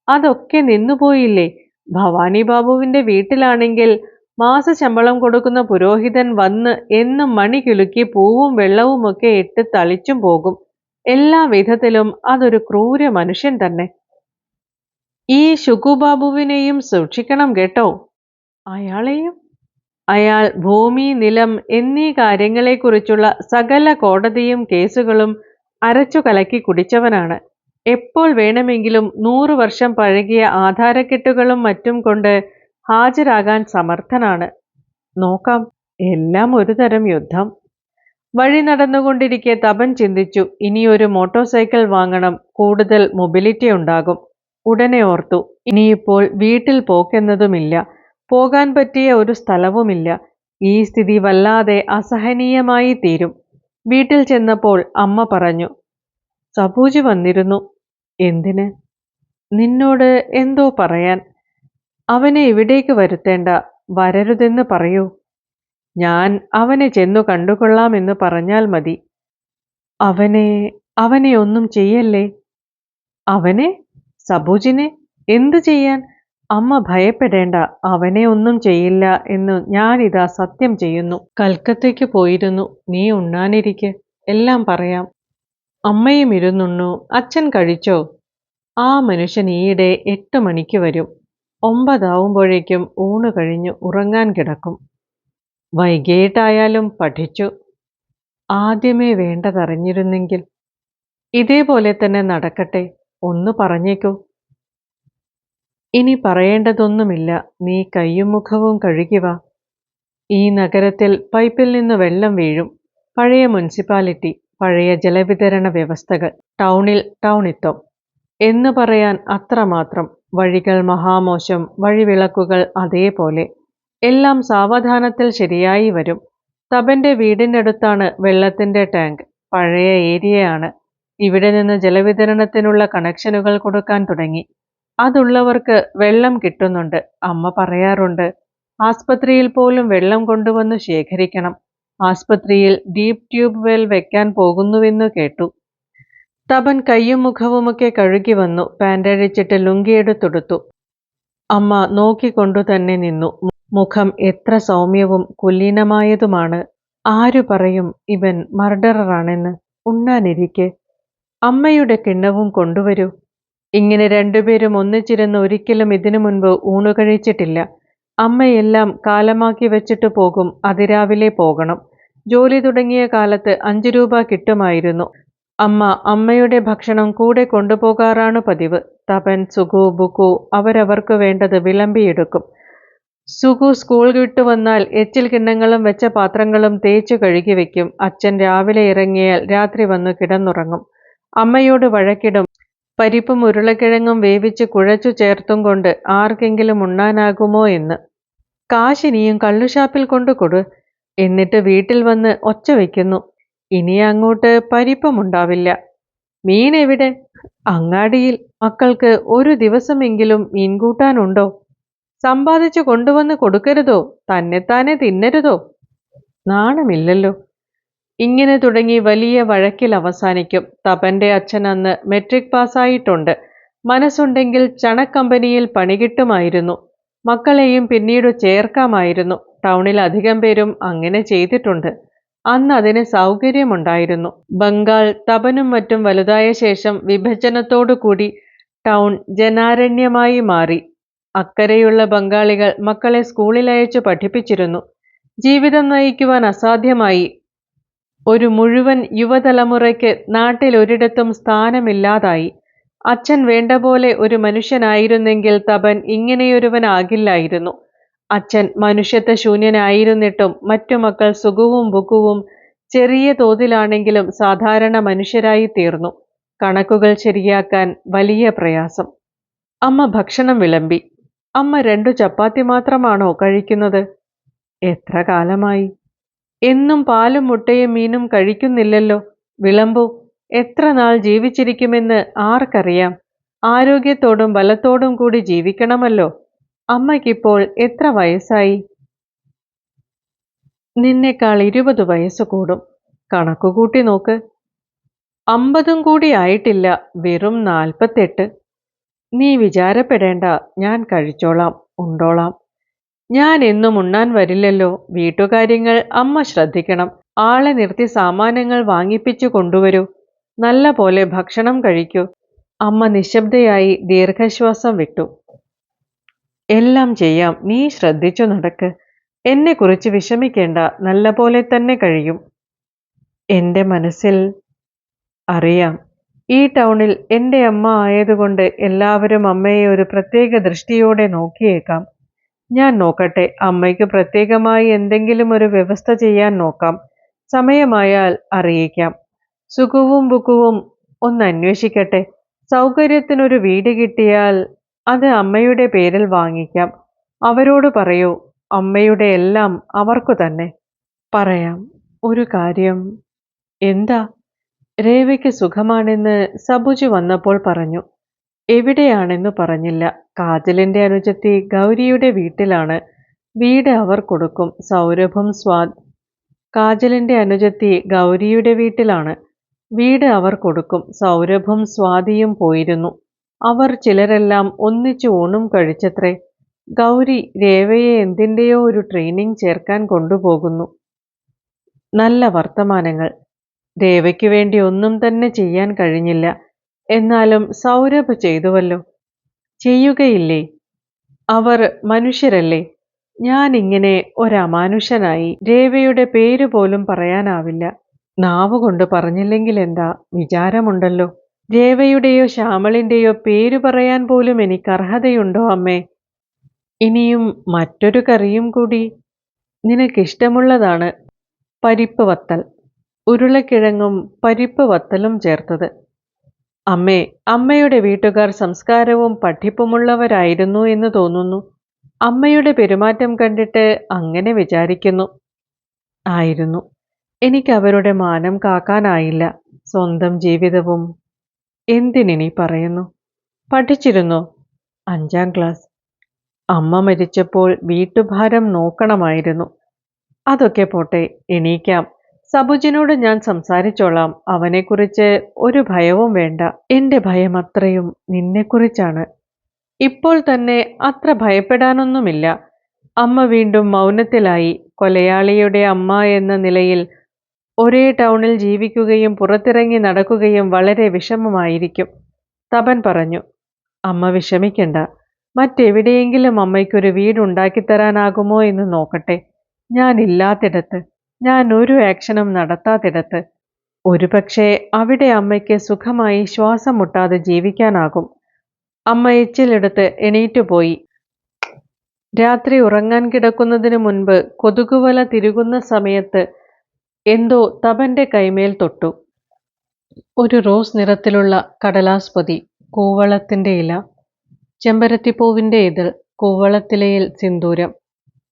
അതൊക്കെ നിന്നുപോയില്ലേ? ഭവാനി ബാബുവിന്റെ വീട്ടിലാണെങ്കിൽ മാസശമ്പളം കൊടുക്കുന്ന പുരോഹിതൻ വന്ന് എന്നും മണി കിലുക്കി പൂവും വെള്ളവുമൊക്കെ ഇട്ട് തളിച്ചും പോകും. എല്ലാ വിധത്തിലും അതൊരു ക്രൂര മനുഷ്യൻ തന്നെ. ഈ ശുകുബാബുവിനെയും സൂക്ഷിക്കണം കേട്ടോ. അയാളെയും? അയാൾ ഭൂമി, നിലം എന്നീ കാര്യങ്ങളെക്കുറിച്ചുള്ള സകല കോടതിയും കേസുകളും അരച്ചു കലക്കി കുടിച്ചവനാണ്. എപ്പോൾ വേണമെങ്കിലും 100 വർഷം പഴകിയ ആധാരക്കെട്ടുകളും മറ്റും കൊണ്ട് ഹാജരാകാൻ സമർത്ഥനാണ്. നോക്കാം. എല്ലാം ഒരു തരം യുദ്ധം. വഴി നടന്നുകൊണ്ടിരിക്കെ തപൻ ചിന്തിച്ചു. ഇനിയൊരു മോട്ടോർ സൈക്കിൾ വാങ്ങണം. കൂടുതൽ മൊബിലിറ്റി ഉണ്ടാകും. ഉടനെ ഓർത്തു, ഇനിയിപ്പോൾ വീട്ടിൽ പോക്കെന്നതുമില്ല, പോകാൻ പറ്റിയ ഒരു സ്ഥലവുമില്ല. ഈ സ്ഥിതി വല്ലാതെ അസഹനീയമായി തീരും. വീട്ടിൽ ചെന്നപ്പോൾ അമ്മ പറഞ്ഞു, സബൂജി വന്നിരുന്നു. എന്തിന്? നിന്നോട് എന്തോ പറയാൻ. അവനെ ഇവിടേക്ക് വരുത്തേണ്ട, വരരുതെന്ന് പറയൂ. ഞാൻ അവനെ ചെന്നു കണ്ടുകൊള്ളാമെന്ന് പറഞ്ഞാൽ മതി. അവനെ ഒന്നും ചെയ്യല്ലേ. അവനെ? സബൂജിനെ? എന്തു ചെയ്യാൻ? അമ്മ ഭയപ്പെടേണ്ട, അവനെ ഒന്നും ചെയ്യില്ല എന്ന് ഞാനിതാ സത്യം ചെയ്യുന്നു. കൽക്കത്തയ്ക്ക് പോയിരുന്നു. നീ ഉണ്ണാനിരിക്കെ, എല്ലാം പറയാം. അമ്മയും ഇരുന്നുണ്ണു. അച്ഛൻ കഴിച്ചോ? ആ മനുഷ്യൻ ഈയിടെ 8 മണിക്ക് വരും. 9 ആവുമ്പോഴേക്കും ഊണ് കഴിഞ്ഞു ഉറങ്ങാൻ കിടക്കും. വൈകിട്ടായാലും പഠിച്ചു. ആദ്യമേ വേണ്ടതറിഞ്ഞിരുന്നെങ്കിൽ. ഇതേപോലെ തന്നെ നടക്കട്ടെ. ഒന്ന് പറഞ്ഞേക്കൂ. ഇനി പറയേണ്ടതൊന്നുമില്ല. നീ കയ്യും മുഖവും കഴുകിവാ. ഈ നഗരത്തിൽ പൈപ്പിൽ നിന്ന് വെള്ളം വീഴും. പഴയ മുനിസിപ്പാലിറ്റി, പഴയ ജലവിതരണ വ്യവസ്ഥകൾ, ടൗണിത്വം എന്ന് പറയാൻ അത്രമാത്രം. വഴികൾ മഹാമോശം, വഴിവിളക്കുകൾ അതേപോലെ. എല്ലാം സാവധാനത്തിൽ ശരിയായി വരും. തപന്റെ വീടിനടുത്താണ് വെള്ളത്തിന്റെ ടാങ്ക്. പഴയ ഏരിയയാണ്. ഇവിടെ നിന്ന് ജലവിതരണത്തിനുള്ള കണക്ഷനുകൾ കൊടുക്കാൻ തുടങ്ങി. അതുള്ളവർക്ക് വെള്ളം കിട്ടുന്നുണ്ട്. അമ്മ പറയാറുണ്ട്, ആസ്പത്രിയിൽ പോലും വെള്ളം കൊണ്ടുവന്ന് ശേഖരിക്കണം. ആസ്പത്രിയിൽ ഡീപ് ട്യൂബ് വെൽ വെക്കാൻ പോകുന്നുവെന്നു കേട്ടു. തപൻ കയ്യും മുഖവുമൊക്കെ കഴുകി വന്നു. പാൻറ്റഴിച്ചിട്ട് ലുങ്കിയെടുത്തൊടുത്തു. അമ്മ നോക്കിക്കൊണ്ടു തന്നെ നിന്നു. മുഖം എത്ര സൗമ്യവും കുലീനമായതുമാണ്. ആരു പറയും ഇവൻ മർഡററാണെന്ന്? ഉണ്ണാനിരിക്കെ. അമ്മയുടെ കിണ്ണവും കൊണ്ടുവരൂ. ഇങ്ങനെ രണ്ടുപേരും ഒന്നിച്ചിരുന്ന് ഒരിക്കലും ഇതിനു മുൻപ് ഊണു കഴിച്ചിട്ടില്ല. അമ്മയെല്ലാം കാലമാക്കി വെച്ചിട്ട് പോകും. അതിരാവിലെ പോകണം. ജോലി തുടങ്ങിയ കാലത്ത് 5 രൂപ കിട്ടുമായിരുന്നു. അമ്മയുടെ ഭക്ഷണം കൂടെ കൊണ്ടുപോകാറാണ് പതിവ്. തപൻ, സുഗു, ബുക്കു അവരവർക്ക് വേണ്ടത് വിളമ്പിയെടുക്കും. സുഗു സ്കൂൾ വിട്ടു വന്നാൽ എച്ചിൽ കിണ്ണങ്ങളും വെച്ച പാത്രങ്ങളും തേച്ചു കഴുകി വെക്കും. അച്ഛൻ രാവിലെ ഇറങ്ങിയാൽ രാത്രി വന്നു കിടന്നുറങ്ങും. അമ്മയോട് വഴക്കിടും. പരിപ്പും ഉരുളക്കിഴങ്ങും വേവിച്ച് കുഴച്ചു ചേർത്തും കൊണ്ട് ആർക്കെങ്കിലും ഉണ്ണാനാകുമോ എന്ന്. കാശിനിയും കള്ളുഷാപ്പിൽ കൊണ്ടുകൊടു. എന്നിട്ട് വീട്ടിൽ വന്ന് ഒച്ച വയ്ക്കുന്നു. ഇനി അങ്ങോട്ട് പരിപ്പുമുണ്ടാവില്ല. മീൻ എവിടെ? അങ്ങാടിയിൽ. മക്കൾക്ക് ഒരു ദിവസമെങ്കിലും മീൻ കൂട്ടാനുണ്ടോ? സമ്പാദിച്ചു കൊണ്ടുവന്ന് കൊടുക്കരുതോ? തന്നെത്താനെ തിന്നരുതോ? നാണമില്ലല്ലോ. ഇങ്ങനെ തുടങ്ങി വലിയ വഴക്കിൽ അവസാനിക്കും. തപന്റെ അച്ഛൻ അന്ന് മെട്രിക് പാസ്സായിട്ടുണ്ട്. മനസ്സുണ്ടെങ്കിൽ ചണക്കമ്പനിയിൽ പണി കിട്ടുമായിരുന്നു. മക്കളെയും പിന്നീട് ചേർക്കാമായിരുന്നു. ടൗണിൽ അധികം പേരും അങ്ങനെ ചെയ്തിട്ടുണ്ട്. അന്ന് അതിന് സൗകര്യമുണ്ടായിരുന്നു. ബംഗാൾ തപനും മറ്റും വലുതായ ശേഷം വിഭജനത്തോടുകൂടി ടൗൺ ജനാരണ്യമായി മാറി. അക്കരെയുള്ള ബംഗാളികൾ മക്കളെ സ്കൂളിൽ അയച്ചു പഠിപ്പിച്ചിരുന്നു. ജീവിതം നയിക്കുവാൻ അസാധ്യമായി. ഒരു മുഴുവൻ യുവതലമുറയ്ക്ക് നാട്ടിൽ ഒരിടത്തും സ്ഥാനമില്ലാതായി. അച്ഛൻ വേണ്ട പോലെ ഒരു മനുഷ്യനായിരുന്നെങ്കിൽ തപൻ ഇങ്ങനെയൊരുവനാകില്ലായിരുന്നു. അച്ഛൻ മനുഷ്യത്വ ശൂന്യനായിരുന്നിട്ടും മറ്റു മക്കൾ സുഖവും ബുക്കുവും ചെറിയ തോതിലാണെങ്കിലും സാധാരണ മനുഷ്യരായി തീർന്നു. കണക്കുകൾ ശരിയാക്കാൻ വലിയ പ്രയാസം. അമ്മ ഭക്ഷണം വിളമ്പി. അമ്മ 2 ചപ്പാത്തി മാത്രമാണോ കഴിക്കുന്നത്? എത്ര കാലമായി? എന്നും പാലും മുട്ടയും മീനും കഴിക്കുന്നില്ലല്ലോ. വിളമ്പൂ. എത്ര നാൾ ജീവിച്ചിരിക്കുമെന്ന് ആർക്കറിയാം? ആരോഗ്യത്തോടും ബലത്തോടും കൂടി ജീവിക്കണമല്ലോ. അമ്മയ്ക്കിപ്പോൾ എത്ര വയസ്സായി? നിന്നേക്കാൾ 20 വയസ്സ് കൂടും. കണക്കുകൂട്ടി നോക്ക്. 50 കൂടി ആയിട്ടില്ല. വെറും 48. നീ വിചാരപ്പെടേണ്ട. ഞാൻ കഴിച്ചോളാം, ഉണ്ടോളാം. ഞാൻ എന്നും ഉണ്ണാൻ വരില്ലല്ലോ. വീട്ടുകാര്യങ്ങൾ അമ്മ ശ്രദ്ധിക്കണം. ആളെ നിർത്തി സാമാനങ്ങൾ വാങ്ങിപ്പിച്ചു കൊണ്ടുവരൂ. നല്ല പോലെ ഭക്ഷണം കഴിക്കൂ. അമ്മ നിശബ്ദയായി ദീർഘശ്വാസം വിട്ടു. എല്ലാം ചെയ്യാം. നീ ശ്രദ്ധിച്ചു നടക്ക്. എന്നെക്കുറിച്ച് വിഷമിക്കേണ്ട. നല്ല പോലെ തന്നെ കഴിയും. എൻ്റെ മനസ്സിൽ അറിയാം. ഈ ടൗണിൽ എൻ്റെ അമ്മ ആയതുകൊണ്ട് എല്ലാവരും അമ്മയെ ഒരു പ്രത്യേക ദൃഷ്ടിയോടെ നോക്കിയേക്കാം. ഞാൻ നോക്കട്ടെ. അമ്മയ്ക്ക് പ്രത്യേകമായി എന്തെങ്കിലും ഒരു വ്യവസ്ഥ ചെയ്യാൻ നോക്കാം. സമയമായാൽ അറിയിക്കാം. സുഖവും ബുക്കുവും ഒന്ന് അന്വേഷിക്കട്ടെ. സൗകര്യത്തിനൊരു വീട് കിട്ടിയാൽ അത് അമ്മയുടെ പേരിൽ വാങ്ങിക്കാം. അവരോട് പറയൂ, അമ്മയുടെ എല്ലാം അവർക്കു തന്നെ. പറയാം. ഒരു കാര്യം. എന്താ? രേവയ്ക്ക് സുഖമാണെന്ന് സബുജി വന്നപ്പോൾ പറഞ്ഞു. എവിടെയാണെന്നു പറഞ്ഞില്ല. കാജലിന്റെ അനുജത്തി ഗൗരിയുടെ വീട്ടിലാണ്. വീട് അവർ കൊടുക്കും. സൗരഭും കാജലിന്റെ അനുജത്തി ഗൗരിയുടെ വീട്ടിലാണ്. വീട് അവർ കൊടുക്കും. സൗരഭും സ്വാതിയും പോയിരുന്നു. അവർ ചിലരെല്ലാം ഒന്നിച്ച് ഊണും കഴിച്ചത്രേ. ഗൗരി രേവയെ എന്തിന്റെയോ ഒരു ട്രെയിനിങ് ചേർക്കാൻ കൊണ്ടുപോകുന്നു. നല്ല വർത്തമാനങ്ങൾ. രേവയ്ക്ക് വേണ്ടി ഒന്നും തന്നെ ചെയ്യാൻ കഴിഞ്ഞില്ല. എന്നാലും സൗരഭ് ചെയ്തുവല്ലോ. ചെയ്യുകയില്ലേ? അവർ മനുഷ്യരല്ലേ? ഞാനിങ്ങനെ ഒരമാനുഷനായി. രേവയുടെ പേര് പോലും പറയാനാവില്ല. നാവുകൊണ്ട് പറഞ്ഞില്ലെങ്കിൽ എന്താ? വിചാരമുണ്ടല്ലോ. രേവയുടെയോ ശ്യാമളിന്റെയോ പേര് പറയാൻ പോലും എനിക്ക് അർഹതയുണ്ടോ അമ്മേ? ഇനിയും മറ്റൊരു കറിയും കൂടി. നിനക്കിഷ്ടമുള്ളതാണ്. പരിപ്പ് വത്തൽ. ഉരുളക്കിഴങ്ങും പരിപ്പ് വത്തലും ചേർത്തത്. അമ്മേ, അമ്മയുടെ വീട്ടുകാർ സംസ്കാരവും പഠിപ്പുമുള്ളവരായിരുന്നു എന്ന് തോന്നുന്നു. അമ്മയുടെ പെരുമാറ്റം കണ്ടിട്ട് അങ്ങനെ വിചാരിക്കുന്നു. ആയിരുന്നു. എനിക്ക് അവരുടെ മാനം കാക്കാനായില്ല. സ്വന്തം ജീവിതവും. എന്തിനി പറയുന്നു? പഠിച്ചിരുന്നോ? 5ാം ക്ലാസ്. അമ്മ മരിച്ചപ്പോൾ വീട്ടുഭാരം നോക്കണമായിരുന്നു. അതൊക്കെ പോട്ടെ, എണീക്കാം. സബുജിനോട് ഞാൻ സംസാരിച്ചോളാം. അവനെക്കുറിച്ച് ഒരു ഭയവും വേണ്ട. എന്റെ ഭയം അത്രയും നിന്നെക്കുറിച്ചാണ്. ഇപ്പോൾ തന്നെ അത്ര ഭയപ്പെടാനൊന്നുമില്ല. അമ്മ വീണ്ടും മൗനത്തിലായി. കൊലയാളിയുടെ അമ്മ എന്ന നിലയിൽ ഒരേ ടൗണിൽ ജീവിക്കുകയും പുറത്തിറങ്ങി നടക്കുകയും വളരെ വിഷമമായിരിക്കും. തപൻ പറഞ്ഞു. അമ്മ വിഷമിക്കണ്ട. മറ്റെവിടെയെങ്കിലും അമ്മയ്ക്കൊരു വീടുണ്ടാക്കിത്തരാനാകുമോ എന്ന് നോക്കട്ടെ. ഞാനില്ലാത്തിടത്ത്, ഞാൻ ഒരു ആക്ഷനും നടത്താത്തിടത്ത്. ഒരുപക്ഷെ അവിടെ അമ്മയ്ക്ക് സുഖമായി ശ്വാസം മുട്ടാതെ ജീവിക്കാനാകും. അമ്മ എച്ചിലെടുത്ത് എണീറ്റുപോയി. രാത്രി ഉറങ്ങാൻ കിടക്കുന്നതിനു മുൻപ് കൊതുകുവല തിരുകുന്ന സമയത്ത് എന്തോ തപന്റെ കൈമേൽ തൊട്ടു. ഒരു റോസ് നിറത്തിലുള്ള കടലാസ് പൊതി. കൂവളത്തിന്റെ ഇല. ചെമ്പരത്തിപ്പൂവിന്റെ ഇതൾ. കൂവളത്തിലയിൽ സിന്ദൂരം.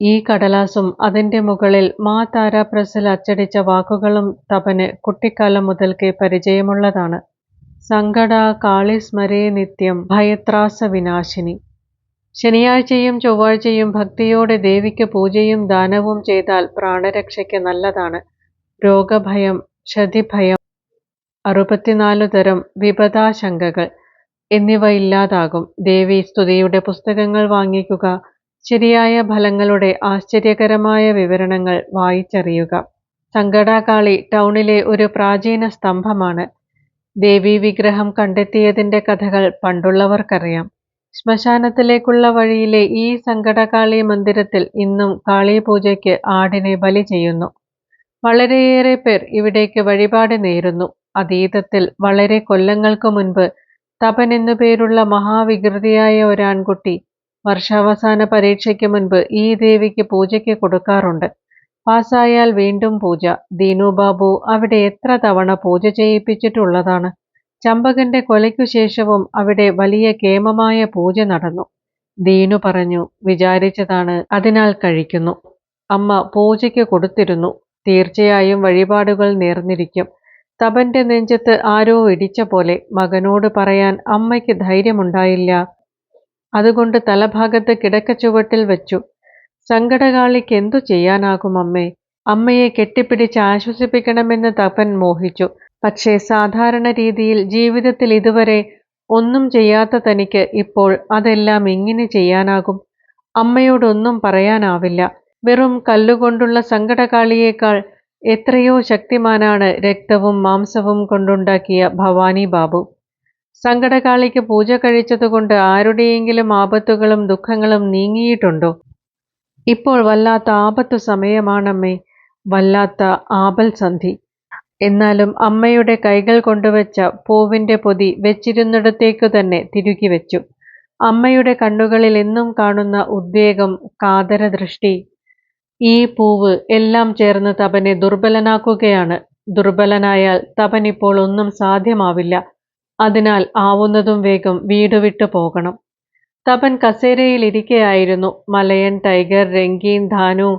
ഈ കടലാസും അതിന്റെ മുകളിൽ മാ താര പ്രസിൽ അച്ചടിച്ച വാക്കുകളും തപന് കുട്ടിക്കാലം മുതൽക്കേ പരിചയമുള്ളതാണ്. സങ്കട കാളി സ്മരേ നിത്യം ഭയത്രാസ വിനാശിനി. ശനിയാഴ്ചയും ചൊവ്വാഴ്ചയും ഭക്തിയോടെ ദേവിക്ക് പൂജയും ദാനവും ചെയ്താൽ പ്രാണരക്ഷയ്ക്ക് നല്ലതാണ്. രോഗഭയം, ക്ഷതിഭയം, 64 തരം വിപദാശങ്കകൾ എന്നിവ ഇല്ലാതാകും. ദേവി സ്തുതിയുടെ പുസ്തകങ്ങൾ വാങ്ങിക്കുക. ശരിയായ ഫലങ്ങളുടെ ആശ്ചര്യകരമായ വിവരണങ്ങൾ വായിച്ചറിയുക. സങ്കടാകാളി ടൗണിലെ ഒരു പ്രാചീന സ്തംഭമാണ്. ദേവീ വിഗ്രഹം കണ്ടെത്തിയതിന്റെ കഥകൾ പണ്ടുള്ളവർക്കറിയാം. ശ്മശാനത്തിലേക്കുള്ള വഴിയിലെ ഈ സങ്കടകാളി മന്ദിരത്തിൽ ഇന്നും കാളീപൂജയ്ക്ക് ആടിനെ ബലി ചെയ്യുന്നു. വളരെയേറെ പേർ ഇവിടേക്ക് വഴിപാട് നേരുന്നു. അതീതത്തിൽ വളരെ കൊല്ലങ്ങൾക്ക് മുൻപ് തപൻ എന്നു പേരുള്ള മഹാവികൃതിയായ ഒരാൺകുട്ടി വർഷാവസാന പരീക്ഷയ്ക്ക് മുൻപ് ഈ ദേവിക്ക് പൂജയ്ക്ക് കൊടുക്കാറുണ്ട്. പാസ്സായാൽ വീണ്ടും പൂജ. ദീനുബാബു അവിടെ എത്ര തവണ പൂജ ചെയ്യിപ്പിച്ചിട്ടുള്ളതാണ്. ചമ്പകന്റെ കൊലയ്ക്കു ശേഷവും അവിടെ വലിയ കേമമായ പൂജ നടന്നു. ദീനു പറഞ്ഞു, വിചാരിച്ചതാണ്, അതിനാൽ കഴിക്കുന്നു. അമ്മ പൂജയ്ക്ക് കൊടുത്തിരുന്നു. തീർച്ചയായും വഴിപാടുകൾ നേർന്നിരിക്കും. തപന്റെ നെഞ്ചത്ത് ആരോ ഇടിച്ച പോലെ. മകനോട് പറയാൻ അമ്മയ്ക്ക് ധൈര്യമുണ്ടായില്ല. അതുകൊണ്ട് തലഭാഗത്ത് കിടക്കച്ചുവട്ടിൽ വെച്ചു. സങ്കടകാളിക്ക് എന്തു ചെയ്യാനാകും അമ്മേ? അമ്മയെ കെട്ടിപ്പിടിച്ച് ആശ്വസിപ്പിക്കണമെന്ന് തപൻ മോഹിച്ചു. പക്ഷേ സാധാരണ രീതിയിൽ ജീവിതത്തിൽ ഇതുവരെ ഒന്നും ചെയ്യാത്ത തനിക്ക് ഇപ്പോൾ അതെല്ലാം എങ്ങനെ ചെയ്യാനാകും? അമ്മയോടൊന്നും പറയാനാവില്ല. വെറും കല്ലുകൊണ്ടുള്ള സങ്കടകാളിയേക്കാൾ എത്രയോ ശക്തിമാനാണ് രക്തവും മാംസവും കൊണ്ടുണ്ടാക്കിയ ഭവാനി ബാബു. സങ്കടകാളിക്ക് പൂജ കഴിച്ചതുകൊണ്ട് ആരുടെയെങ്കിലും ആപത്തുകളും ദുഃഖങ്ങളും നീങ്ങിയിട്ടുണ്ടോ? ഇപ്പോൾ വല്ലാത്ത ആപത്തു സമയമാണമ്മേ, വല്ലാത്ത ആപൽ സന്ധി. എന്നാലും അമ്മയുടെ കൈകൾ കൊണ്ടുവച്ച പൂവിന്റെ പൊതി വെച്ചിരുന്നിടത്തേക്കു തന്നെ തിരുകി വെച്ചു. അമ്മയുടെ കണ്ണുകളിൽ എന്നും കാണുന്ന ഉദ്വേഗം, കാതരദൃഷ്ടി. ഈ പൂവ് എല്ലാം ചേർന്ന് തപനെ ദുർബലനാക്കുകയാണ്. ദുർബലനായാൽ തപനിപ്പോൾ ഒന്നും സാധ്യമാവില്ല. അതിനാൽ ആവുന്നതും വേഗം വീട് വിട്ടു പോകണം. തപൻ കസേരയിലിരിക്കെയായിരുന്നു മലയൻ, ടൈഗർ, രംഗീൻ, ധാനു,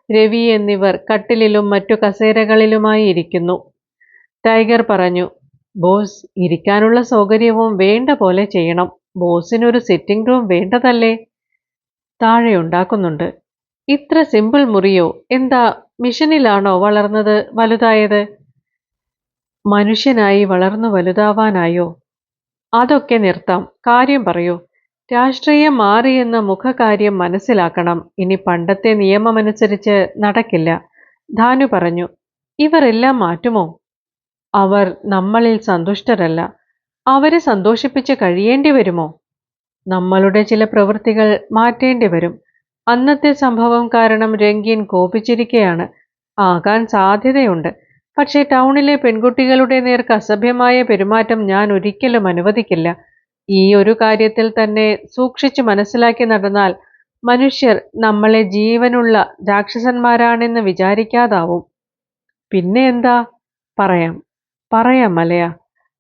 രവി എന്നിവർ കട്ടിലിലും മറ്റു കസേരകളിലുമായി ഇരിക്കുന്നു. ടൈഗർ പറഞ്ഞു, ബോസ്, ഇരിക്കാനുള്ള സൗകര്യവും വേണ്ട പോലെ ചെയ്യണം. ബോസിനൊരു സിറ്റിംഗ് റൂം വേണ്ടതല്ലേ? താഴെ ഉണ്ടാക്കുന്നുണ്ട്. ഇത്ര സിമ്പിൾ മുറിയോ? എന്താ മിഷനിലാണോ വളർന്നത് വലുതായത്? മനുഷ്യനായി വളർന്നു വലുതാവാനായോ? അതൊക്കെ നിർത്താം, കാര്യം പറയൂ. രാഷ്ട്രീയം മാറിയെന്ന മുഖകാര്യം മനസ്സിലാക്കണം. ഇനി പണ്ടത്തെ നിയമമനുസരിച്ച് നടക്കില്ല. ധാനു പറഞ്ഞു. ഇവർ എല്ലാം മാറ്റുമോ? അവർ നമ്മളിൽ സന്തുഷ്ടരല്ല. അവരെ സന്തോഷിപ്പിച്ച് കഴിയേണ്ടി വരുമോ? നമ്മളുടെ ചില പ്രവൃത്തികൾ മാറ്റേണ്ടി വരും. അന്നത്തെ സംഭവം കാരണം രംഗീൻ കോപിച്ചിരിക്കുകയാണ്. ആകാൻ സാധ്യതയുണ്ട്. പക്ഷേ ടൗണിലെ പെൺകുട്ടികളുടെ നേർക്ക് അസഭ്യമായ പെരുമാറ്റം ഞാൻ ഒരിക്കലും അനുവദിക്കില്ല. ഈ ഒരു കാര്യത്തിൽ തന്നെ സൂക്ഷിച്ചു മനസ്സിലാക്കി നടന്നാൽ മനുഷ്യർ നമ്മളെ ജീവനുള്ള രാക്ഷസന്മാരാണെന്ന് വിചാരിക്കാതാവും. പിന്നെ എന്താ? പറയാം പറയാം മലയ.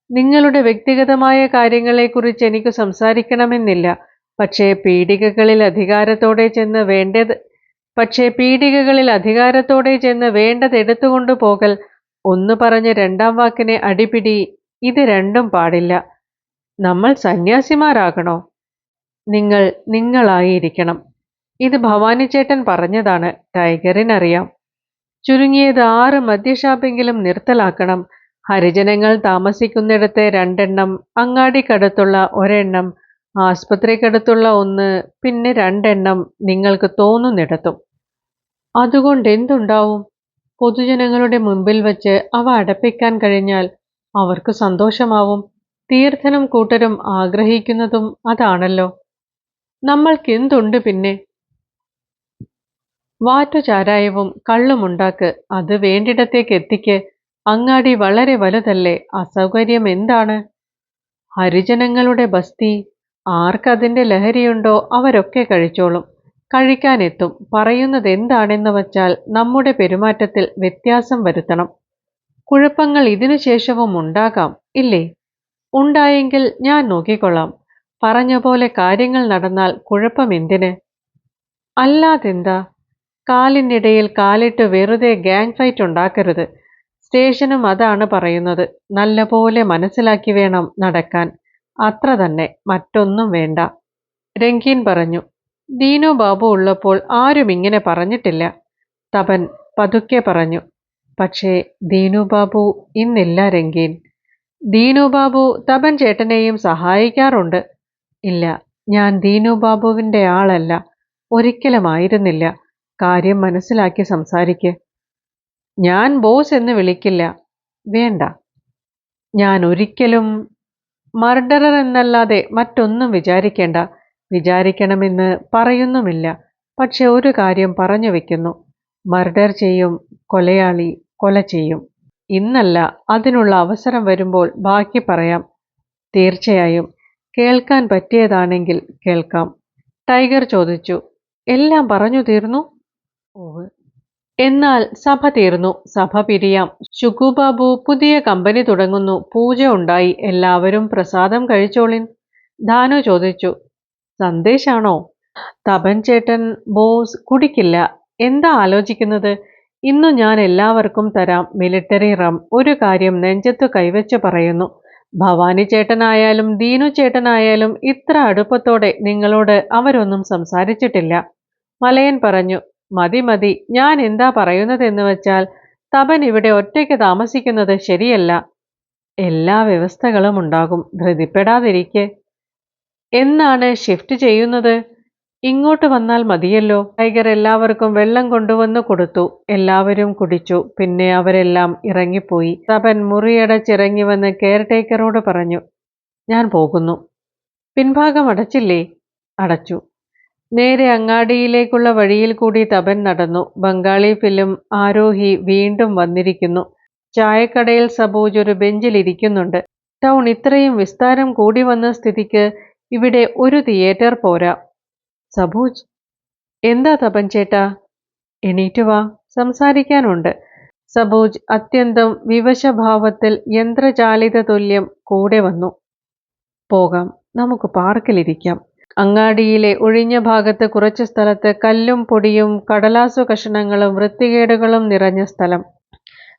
നിങ്ങളുടെ വ്യക്തിഗതമായ കാര്യങ്ങളെക്കുറിച്ച് എനിക്ക് സംസാരിക്കണമെന്നില്ല. പക്ഷേ പീഡികകളിൽ അധികാരത്തോടെ ചെന്ന് വേണ്ടത് എടുത്തുകൊണ്ടു പോകൽ, ഒന്ന് പറഞ്ഞ് രണ്ടാം വാക്കിനെ അടിപിടി, ഇത് രണ്ടും പാടില്ല. നമ്മൾ സന്യാസിമാരാകണോ? നിങ്ങൾ നിങ്ങളായിരിക്കണം. ഇത് ഭവാനി ചേട്ടൻ പറഞ്ഞതാണ്. ടൈഗറിനറിയാം. ചുരുങ്ങിയത് 6 മദ്യഷാപ്പെങ്കിലും നിർത്തലാക്കണം. ഹരിജനങ്ങൾ താമസിക്കുന്നിടത്തെ 2 എണ്ണം, അങ്ങാടിക്കടുത്തുള്ള 1 എണ്ണം, ആസ്പത്രിക്കടുത്തുള്ള 1, പിന്നെ 2 എണ്ണം നിങ്ങൾക്ക് തോന്നുന്നിടത്തും. അതുകൊണ്ടെന്തുണ്ടാവും? പൊതുജനങ്ങളുടെ മുമ്പിൽ വച്ച് അവ അടപ്പിക്കാൻ കഴിഞ്ഞാൽ അവർക്ക് സന്തോഷമാവും. തീർത്ഥനും കൂട്ടരും ആഗ്രഹിക്കുന്നതും അതാണല്ലോ. നമ്മൾക്കെന്തുണ്ട് പിന്നെ? വാറ്റുചാരായവും കള്ളുമുണ്ടാക്ക്. അത് വേണ്ടിടത്തേക്ക് എത്തിക്ക്. അങ്ങാടി വളരെ വലുതല്ലേ. അസൗകര്യം എന്താണ്? ഹരിജനങ്ങളുടെ ബസ്തി. ആർക്കതിൻ്റെ ലഹരിയുണ്ടോ അവരൊക്കെ കഴിച്ചോളും. കഴിക്കാനെത്തും. പറയുന്നത് എന്താണെന്ന് വച്ചാൽ നമ്മുടെ പെരുമാറ്റത്തിൽ വ്യത്യാസം വരുത്തണം. കുഴപ്പങ്ങൾ ഇതിനു ശേഷവും ഉണ്ടാകാം, ഇല്ലേ? ഉണ്ടായെങ്കിൽ ഞാൻ നോക്കിക്കൊള്ളാം. പറഞ്ഞ പോലെ കാര്യങ്ങൾ നടന്നാൽ കുഴപ്പമെന്തിന്? അല്ലാതെന്താ? കാലിനിടയിൽ കാലിട്ട് വെറുതെ ഗ്യാങ് ഫൈറ്റ് ഉണ്ടാക്കരുത്. സ്റ്റേഷനും അതാണ് പറയുന്നത്. നല്ലപോലെ മനസ്സിലാക്കി വേണം നടക്കാൻ. അത്ര തന്നെ, മറ്റൊന്നും വേണ്ട. രംഗീൻ പറഞ്ഞു. ദീനു ബാബു ഉള്ളപ്പോൾ ആരും ഇങ്ങനെ പറഞ്ഞിട്ടില്ല. തപൻ പതുക്കെ പറഞ്ഞു. പക്ഷേ ദീനു ബാബു ഇന്നില്ല രംഗീൻ. ദീനു ബാബു തപൻ ചേട്ടനെയും സഹായിക്കാറുണ്ട്. ഇല്ല, ഞാൻ ദീനു ബാബുവിൻ്റെ ആളല്ല. ഒരിക്കലുമായിരുന്നില്ല. കാര്യം മനസ്സിലാക്കി സംസാരിക്ക്. ഞാൻ ബോസ് എന്ന് വിളിക്കില്ല. വേണ്ട. ഞാൻ ഒരിക്കലും മർഡറർ എന്നല്ലാതെ മറ്റൊന്നും വിചാരിക്കേണ്ട. വിചാരിക്കണമെന്ന് പറയുന്നുമില്ല. പക്ഷെ ഒരു കാര്യം പറഞ്ഞു വെക്കുന്നു. മർഡർ ചെയ്യും കൊലയാളി, കൊല ചെയ്യും. ഇന്നല്ല, അതിനുള്ള അവസരം വരുമ്പോൾ ബാക്കി പറയാം. തീർച്ചയായും. കേൾക്കാൻ പറ്റിയതാണെങ്കിൽ കേൾക്കാം. ടൈഗർ ചോദിച്ചു. എല്ലാം പറഞ്ഞു തീർന്നു? ഓവ്. എന്നാൽ സഭ തീർന്നു. സഭ പിരിയാം. ശുഗുബാബു പുതിയ കമ്പനി തുടങ്ങുന്നു. പൂജ ഉണ്ടായി. എല്ലാവരും പ്രസാദം കഴിച്ചോളിൻ. ധാനു ചോദിച്ചു. സന്ദേശാണോ? തപൻ ചേട്ടൻ ബോസ് കുടിക്കില്ല. എന്താ ആലോചിക്കുന്നത്? ഇന്നു ഞാൻ എല്ലാവർക്കും തരാം മിലിട്ടറി റം. ഒരു കാര്യം നെഞ്ചത്തു കൈവച്ച് പറയുന്നു. ഭവാനി ചേട്ടനായാലും ദീനു ചേട്ടനായാലും ഇത്ര അടുപ്പത്തോടെ നിങ്ങളോട് അവരൊന്നും സംസാരിച്ചിട്ടില്ല. മലയൻ പറഞ്ഞു. മതി മതി. ഞാൻ എന്താ പറയുന്നതെന്ന് വച്ചാൽ തപൻ ഇവിടെ ഒറ്റയ്ക്ക് താമസിക്കുന്നത് ശരിയല്ല. എല്ലാ വ്യവസ്ഥകളും ഉണ്ടാകും. ധൃതിപ്പെടാതിരിക്കെ. എന്നാണ് ഷിഫ്റ്റ് ചെയ്യുന്നത്? ഇങ്ങോട്ട് വന്നാൽ മതിയല്ലോ. ടൈഗർ എല്ലാവർക്കും വെള്ളം കൊണ്ടുവന്ന് കൊടുത്തു. എല്ലാവരും കുടിച്ചു. പിന്നെ അവരെല്ലാം ഇറങ്ങിപ്പോയി. തപൻ മുറിയടച്ചിറങ്ങി വന്ന് കെയർടേക്കറോട് പറഞ്ഞു. ഞാൻ പോകുന്നു. പിൻഭാഗം അടച്ചില്ലേ? അടച്ചു. നേരെ അങ്ങാടിയിലേക്കുള്ള വഴിയിൽ കൂടി തപൻ നടന്നു. ബംഗാളി ഫിലിം ആരോഹി വീണ്ടും വന്നിരിക്കുന്നു. ചായക്കടയിൽ സബൂജ് ഒരു ബെഞ്ചിലിരിക്കുന്നുണ്ട്. ടൗൺ ഇത്രയും വിസ്താരം കൂടി വന്ന സ്ഥിതിക്ക് ഇവിടെ ഒരു തിയേറ്റർ പോരാ. സബൂജ്. എന്താ തപൻ ചേട്ടാ? എണീറ്റ് വാ, സംസാരിക്കാനുണ്ട്. സബൂജ് അത്യന്തം വിവശഭാവത്തിൽ യന്ത്രചാലിത തുല്യം കൂടെ വന്നു. പോകാം, നമുക്ക് പാർക്കിലിരിക്കാം. അങ്ങാടിയിലെ ഒഴിഞ്ഞ ഭാഗത്ത് കുറച്ച് സ്ഥലത്ത് കല്ലും പൊടിയും കടലാസു കഷണങ്ങളും വൃത്തികേടുകളും നിറഞ്ഞ സ്ഥലം.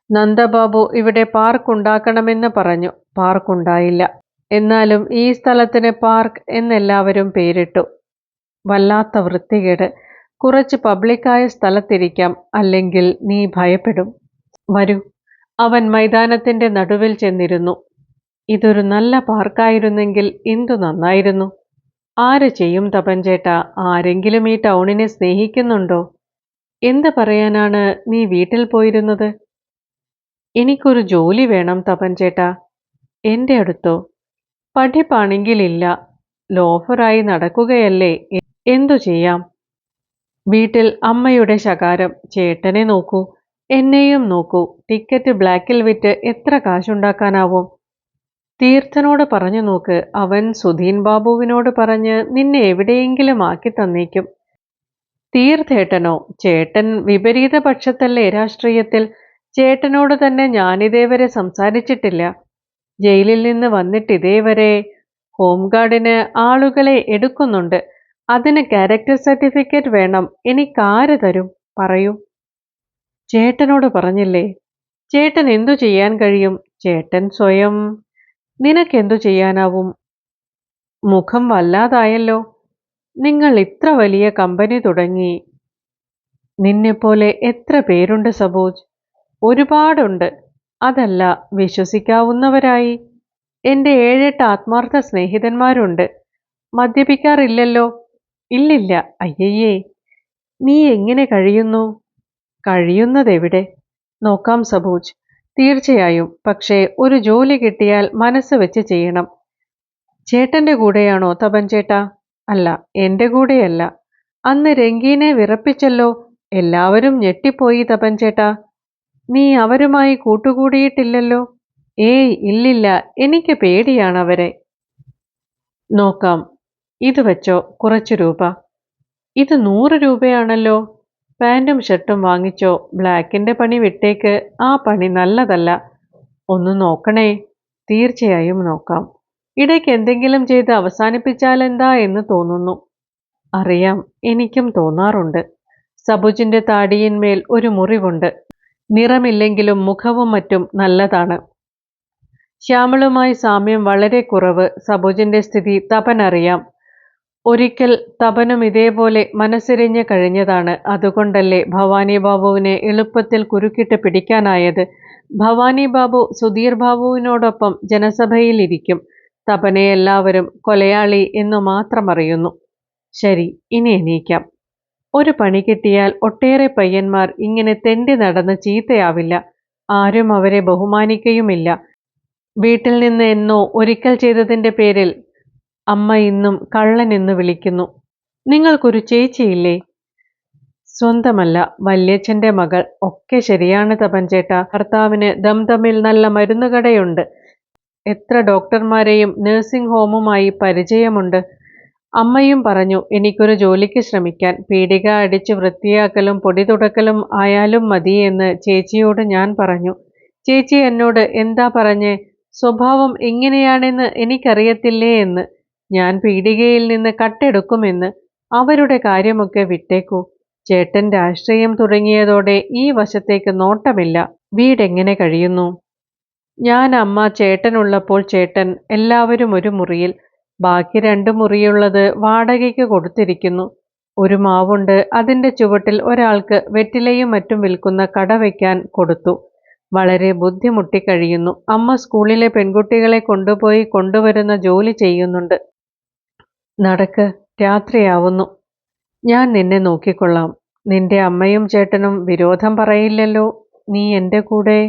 നന്ദബാബു ഇവിടെ പാർക്കുണ്ടാക്കണമെന്ന് പറഞ്ഞു. പാർക്കുണ്ടായില്ല. എന്നാലും ഈ സ്ഥലത്തിന് പാർക്ക് എന്നെല്ലാവരും പേരിട്ടു. വല്ലാത്ത വൃത്തികേട്. കുറച്ച് പബ്ലിക്കായ സ്ഥലത്തിരിക്കാം, അല്ലെങ്കിൽ നീ ഭയപ്പെടും. വരൂ. അവൻ മൈതാനത്തിന്റെ നടുവിൽ ചെന്നിരുന്നു. ഇതൊരു നല്ല പാർക്കായിരുന്നെങ്കിൽ എന്തു നന്നായിരുന്നു. ആര് ചെയ്യും തപൻചേട്ടാ? ആരെങ്കിലും ഈ ടൗണിനെ സ്നേഹിക്കുന്നുണ്ടോ? എന്ത് പറയാനാണ് നീ വീട്ടിൽ പോയിരുന്നത്? എനിക്കൊരു ജോലി വേണം തപൻചേട്ടാ. എൻ്റെ അടുത്തോ? പഠിപ്പാണെങ്കിലില്ല. ലോഫറായി നടക്കുകയല്ലേ. എന്തു ചെയ്യാം? വീട്ടിൽ അമ്മയുടെ ശകാരം. ചേട്ടനെ നോക്കൂ, എന്നെയും നോക്കൂ. ടിക്കറ്റ് ബ്ലാക്കിൽ വിറ്റ് എത്ര കാശുണ്ടാക്കാനാവും? തീർത്ഥനോട് പറഞ്ഞു നോക്ക്. അവൻ സുധീൻ ബാബുവിനോട് പറഞ്ഞ് നിന്നെ എവിടെയെങ്കിലും ആക്കി തന്നേക്കും. തീർത്ഥേട്ടനോ? ചേട്ടൻ വിപരീത പക്ഷത്തല്ലേ രാഷ്ട്രീയത്തിൽ. ചേട്ടനോട് തന്നെ ഞാനിതേവരെ സംസാരിച്ചിട്ടില്ല. ജയിലിൽ നിന്ന് വന്നിട്ടിതേവരെ ഹോംഗാർഡിന് ആളുകളെ എടുക്കുന്നുണ്ട്. അതിന് ക്യാരക്ടർ സർട്ടിഫിക്കറ്റ് വേണം. എനിക്കാര് തരും? പറയൂ. ചേട്ടനോട് പറഞ്ഞില്ലേ? ചേട്ടൻ എന്തു ചെയ്യാൻ കഴിയും? ചേട്ടൻ സ്വയം. നിനക്കെന്തു ചെയ്യാനാവും? മുഖം വല്ലാതായല്ലോ. നിങ്ങൾ ഇത്ര വലിയ കമ്പനി തുടങ്ങി. നിന്നെപ്പോലെ എത്ര പേരുണ്ട് സബോജ്? ഒരുപാടുണ്ട്. അതല്ല, വിശ്വസിക്കാവുന്നവരായി. എൻ്റെ 7-8 ആത്മാർത്ഥ സ്നേഹിതന്മാരുണ്ട്. മദ്യപിക്കാറില്ലല്ലോ? ഇല്ലില്ല. അയ്യയ്യേ, നീ എങ്ങനെ കഴിയുന്നു? കഴിയുന്നതെവിടെ? നോക്കാം സബോജ്. തീർച്ചയായും. പക്ഷേ ഒരു ജോലി കിട്ടിയാൽ മനസ്സ് വെച്ച് ചെയ്യണം. ചേട്ടന്റെ കൂടെയാണോ തപൻചേട്ടാ? അല്ല, എൻ്റെ കൂടെയല്ല. അന്ന് രംഗീനെ വിറപ്പിച്ചല്ലോ. എല്ലാവരും ഞെട്ടിപ്പോയി തപൻചേട്ടാ. നീ അവരുമായി കൂട്ടുകൂടിയിട്ടില്ലല്ലോ? ഏയ് ഇല്ലില്ല, എനിക്ക് പേടിയാണവരെ. നോക്കാം. ഇത് വെച്ചോ, കുറച്ച് രൂപ. ഇത് 100 രൂപയാണല്ലോ. പാൻറ്റും ഷർട്ടും വാങ്ങിച്ചോ. ബ്ലാക്കിൻ്റെ പണി വിട്ടേക്ക്. ആ പണി നല്ലതല്ല. ഒന്ന് നോക്കണേ. തീർച്ചയായും നോക്കാം. ഇടയ്ക്ക് എന്തെങ്കിലും ചെയ്ത് അവസാനിപ്പിച്ചാലെന്താ എന്ന് തോന്നുന്നു. അറിയാം, എനിക്കും തോന്നാറുണ്ട്. സബുജിന്റെ താടിയിന്മേൽ ഒരു മുറിവുണ്ട്. നിറമില്ലെങ്കിലും മുഖവും മറ്റും നല്ലതാണ്. ശ്യാമളുമായി സാമ്യം വളരെ കുറവ്. സബുജിന്റെ സ്ഥിതി തപനറിയാം. ഒരിക്കൽ തപനും ഇതേപോലെ മനസ്സിരിഞ്ഞ് കഴിഞ്ഞതാണ്. അതുകൊണ്ടല്ലേ ഭവാനി ബാബുവിനെ എളുപ്പത്തിൽ കുരുക്കിട്ട് പിടിക്കാനായത്. ഭവാനി ബാബു സുധീർ ബാബുവിനോടൊപ്പം ജനസഭയിൽ ഇരിക്കും. തപനെ എല്ലാവരും കൊലയാളി എന്നു മാത്രം അറിയുന്നു. ശരി, ഇനി എണീക്കാം. ഒരു പണി കിട്ടിയാൽ ഒട്ടേറെ പയ്യന്മാർ ഇങ്ങനെ തെണ്ടി നടന്ന് ചീത്തയാവില്ല. ആരും അവരെ ബഹുമാനിക്കുകയുമില്ല. വീട്ടിൽ നിന്ന് എന്നോ ഒരിക്കൽ ചെയ്തതിൻ്റെ പേരിൽ അമ്മ ഇന്നും കള്ളനെന്ന് വിളിക്കുന്നു. നിങ്ങൾക്കൊരു ചേച്ചിയില്ലേ? സ്വന്തമല്ല, വല്യച്ഛൻ്റെ മകൾ. ഒക്കെ ശരിയാണ് തപൻചേട്ടാ. ഭർത്താവിന് ദംദമിൽ നല്ല മരുന്നുകടയുണ്ട്. എത്ര ഡോക്ടർമാരെയും നഴ്സിംഗ് ഹോമുമായി പരിചയമുണ്ട്. അമ്മയും പറഞ്ഞു എനിക്കൊരു ജോലിക്ക് ശ്രമിക്കാൻ. പീടിക അടിച്ച് വൃത്തിയാക്കലും പൊടി തുടക്കലും ആയാലും മതി എന്ന് ചേച്ചിയോട് ഞാൻ പറഞ്ഞു. ചേച്ചി എന്നോട് എന്താ പറഞ്ഞേ? സ്വഭാവം എങ്ങനെയാണെന്ന് എനിക്കറിയത്തില്ലേ എന്ന്. ഞാൻ പീടികയിൽ നിന്ന് കട്ടെടുക്കുമെന്ന്. അവരുടെ കാര്യമൊക്കെ വിട്ടേക്കൂ. ചേട്ടൻ രാഷ്ട്രീയം തുടങ്ങിയതോടെ ഈ വശത്തേക്ക് നോട്ടമില്ല. വീടെങ്ങനെ കഴിയുന്നു? ഞാൻ, അമ്മ, ചേട്ടനുള്ളപ്പോൾ ചേട്ടൻ. എല്ലാവരും ഒരു മുറിയിൽ. ബാക്കി 2 മുറിയുള്ളത് വാടകയ്ക്ക് കൊടുത്തിരിക്കുന്നു. ഒരു മാവുണ്ട്. അതിൻ്റെ ചുവട്ടിൽ ഒരാൾക്ക് വെറ്റിലയും മറ്റും വിൽക്കുന്ന കട വയ്ക്കാൻ കൊടുത്തു. വളരെ ബുദ്ധിമുട്ടി കഴിയുന്നു. അമ്മ സ്കൂളിലെ പെൺകുട്ടികളെ കൊണ്ടുപോയി കൊണ്ടുവരുന്ന ജോലി ചെയ്യുന്നുണ്ട്. നടക്ക്, രാത്രിയാവുന്നു. ഞാൻ നിന്നെ നോക്കിക്കൊള്ളാം. നിന്റെ അമ്മയും ചേട്ടനും വിരോധം പറയില്ലല്ലോ? നീ എൻ്റെ കൂടെ